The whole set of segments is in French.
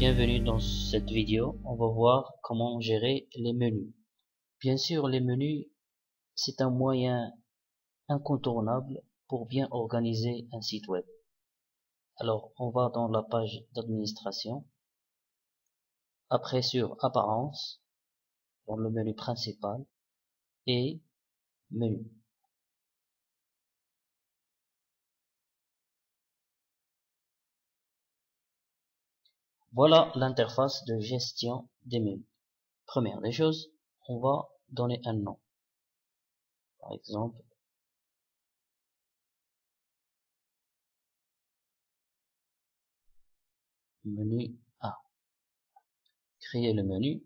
bienvenue dans cette vidéo. On va voir comment gérer les menus. Bien sûr, les menus, c'est un moyen incontournable pour bien organiser un site web. Alors, on va dans la page d'administration. Après, sur Apparence, dans le menu principal et Menu. Voilà l'interface de gestion des menus. Première des choses, on va donner un nom. Par exemple, menu A. Créer le menu.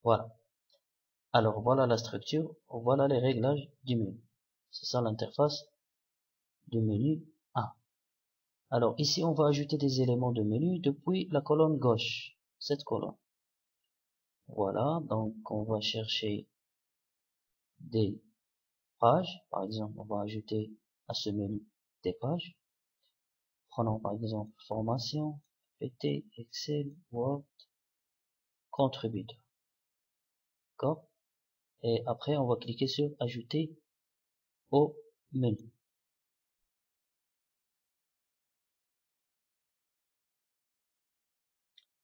Voilà. Alors voilà la structure, voilà les réglages du menu. C'est ça l'interface du menu A. Alors ici on va ajouter des éléments de menu depuis la colonne gauche, cette colonne. Voilà, donc on va chercher des pages, par exemple on va ajouter à ce menu des pages. Prenons par exemple formation, PT, Excel, Word, contributeur. D'accord? Et après on va cliquer sur ajouter au menu.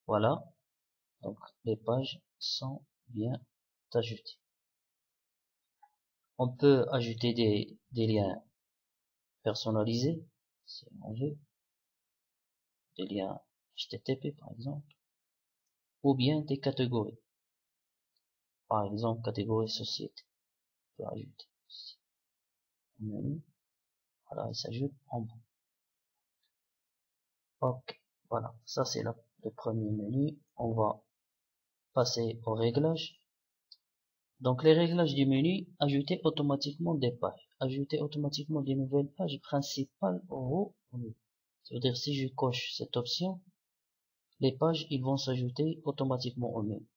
Voilà, donc les pages sont bien ajoutées. On peut ajouter des liens personnalisés, si on veut, des liens HTTP par exemple, ou bien des catégories. Par exemple, catégorie société. On peut ajouter ici. Voilà, il s'ajoute en bas. Ok, voilà, ça c'est le premier menu. On va passer aux réglages. Donc les réglages du menu, ajouter automatiquement des pages, ajouter automatiquement des nouvelles pages principales au menu. C'est-à-dire si je coche cette option, les pages ils vont s'ajouter automatiquement au menu.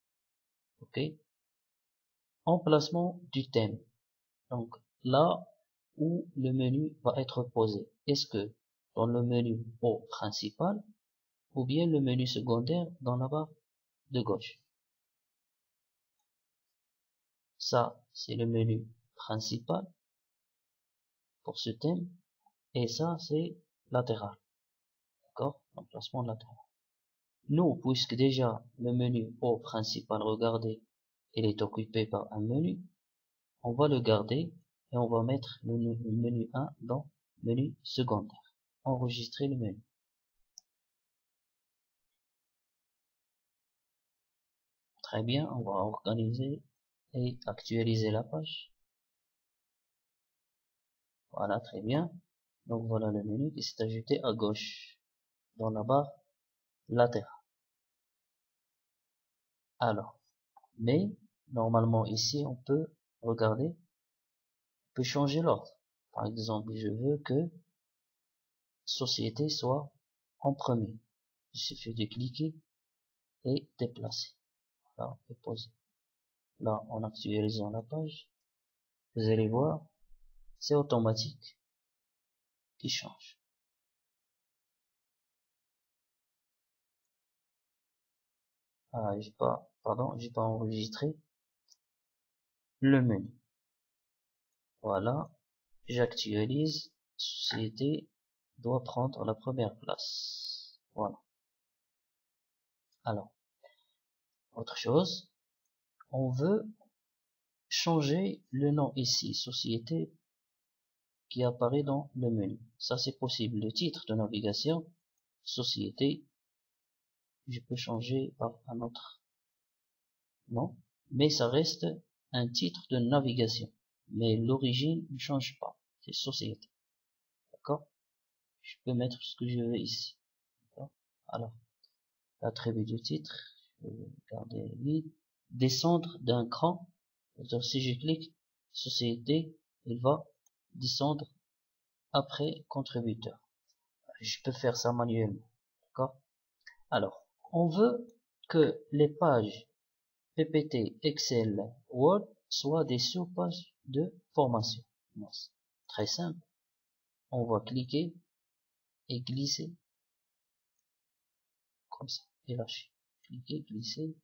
Ok. Emplacement du thème. Donc là où le menu va être posé. Est-ce que dans le menu haut principal ou bien le menu secondaire dans la barre de gauche. Ça c'est le menu principal pour ce thème et ça c'est latéral. D'accord? Emplacement latéral. Nous, puisque déjà le menu haut principal, regardez, il est occupé par un menu, on va le garder et on va mettre le menu 1 dans menu secondaire. Enregistrer le menu. Très bien, on va organiser et actualiser la page. Voilà, très bien. Donc voilà le menu qui s'est ajouté à gauche dans la barre latérale. Alors, mais normalement ici on peut regarder, on peut changer l'ordre. Par exemple, je veux que société soit en premier. Il suffit de cliquer et déplacer. Là, et poser. Là, en actualisant la page, vous allez voir, c'est automatique qui change. Ah, j'ai pas enregistré le menu. Voilà, j'actualise, société doit prendre la première place. Voilà. Alors, autre chose, on veut changer le nom ici, société qui apparaît dans le menu. Ça c'est possible. Le titre de navigation, société, je peux changer par un autre nom, mais ça reste un titre de navigation. Mais l'origine ne change pas. C'est société. D'accord? Je peux mettre ce que je veux ici. D'accord? Alors, l'attribut du titre, je vais garder vide. Descendre d'un cran. C'est-à-dire, si je clique société, il va descendre après contributeur. Je peux faire ça manuellement. D'accord? Alors, on veut que les pages PPT, Excel, Word soient des sous-pages de formation. Très simple. On va cliquer et glisser comme ça et lâcher. Cliquer, glisser,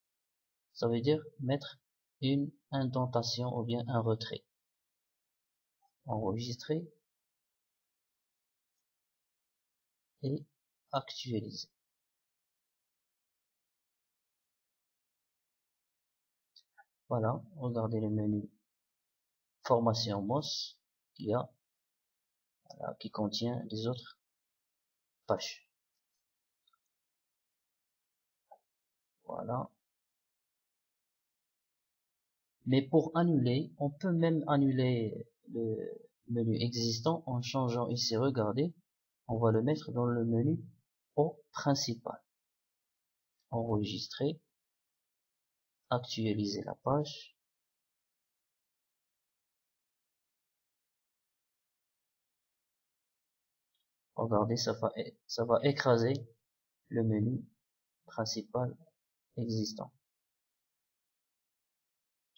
ça veut dire mettre une indentation ou bien un retrait. Enregistrer et actualiser. Voilà, regardez le menu formation MOS qui contient les autres pages. Voilà. Mais pour annuler, on peut même annuler le menu existant en changeant ici, regardez, on va le mettre dans le menu au principal. Enregistrer, actualiser la page. Regardez, ça va écraser le menu principal existant.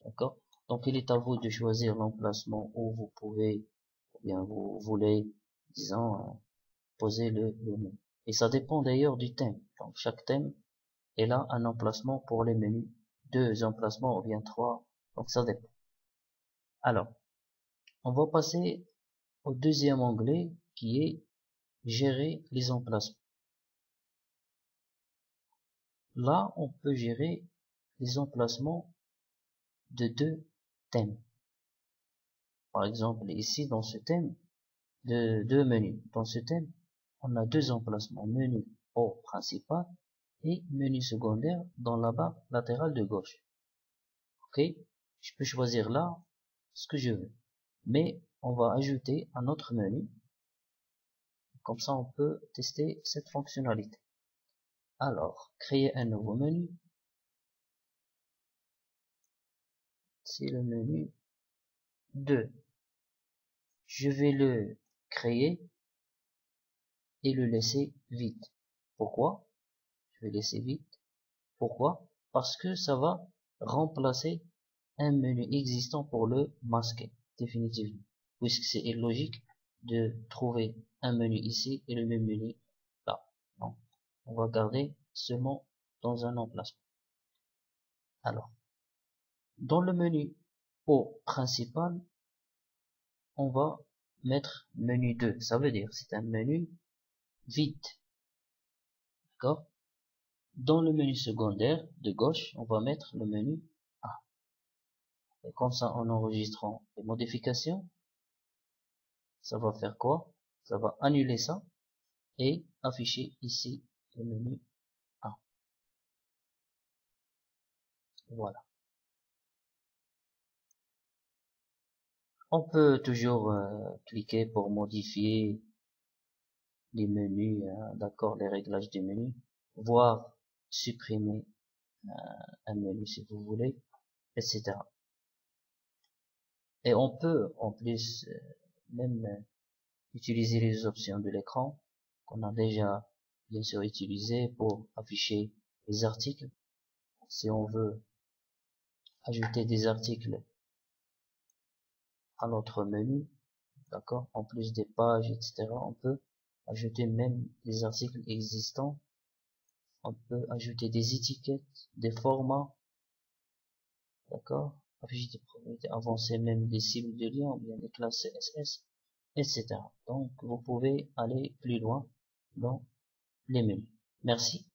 D'accord? Donc il est à vous de choisir l'emplacement où vous pouvez, ou bien vous voulez, disons, poser le menu. Et ça dépend d'ailleurs du thème. Donc chaque thème est là un emplacement pour les menus, 2 emplacements ou bien 3. Donc ça dépend. Alors, on va passer au deuxième onglet qui est gérer les emplacements. Là, on peut gérer les emplacements de 2 thèmes. Par exemple, ici, dans ce thème, de 2 menus. Dans ce thème, on a 2 emplacements. Menu haut principal et menu secondaire dans la barre latérale de gauche. Ok? Je peux choisir là ce que je veux. Mais on va ajouter un autre menu. Comme ça, on peut tester cette fonctionnalité. Alors, créer un nouveau menu. C'est le menu 2. Je vais le créer et le laisser vide. Pourquoi? Je vais laisser vide. Pourquoi? Parce que ça va remplacer un menu existant pour le masquer définitivement. Puisque c'est illogique de trouver un menu ici et le même menu là. Donc, on va garder seulement dans un emplacement. Alors, dans le menu au principal, on va mettre menu 2. Ça veut dire c'est un menu vide. D'accord? Dans le menu secondaire de gauche, on va mettre le menu A. Et comme ça, en enregistrant les modifications, ça va faire quoi? Ça va annuler ça et afficher ici le menu A. Voilà. On peut toujours cliquer pour modifier les menus, d'accord, les réglages des menus, voire supprimer un menu si vous voulez, etc. Et on peut en plus même utiliser les options de l'écran qu'on a déjà bien sûr utilisé pour afficher les articles. Si on veut ajouter des articles à notre menu, d'accord, en plus des pages, etc., on peut ajouter même des articles existants. On peut ajouter des étiquettes, des formats, d'accord, afficher des propriétés avancées, même des cibles de lien, ou bien des classes CSS, etc. Donc, vous pouvez aller plus loin dans les menus. Merci.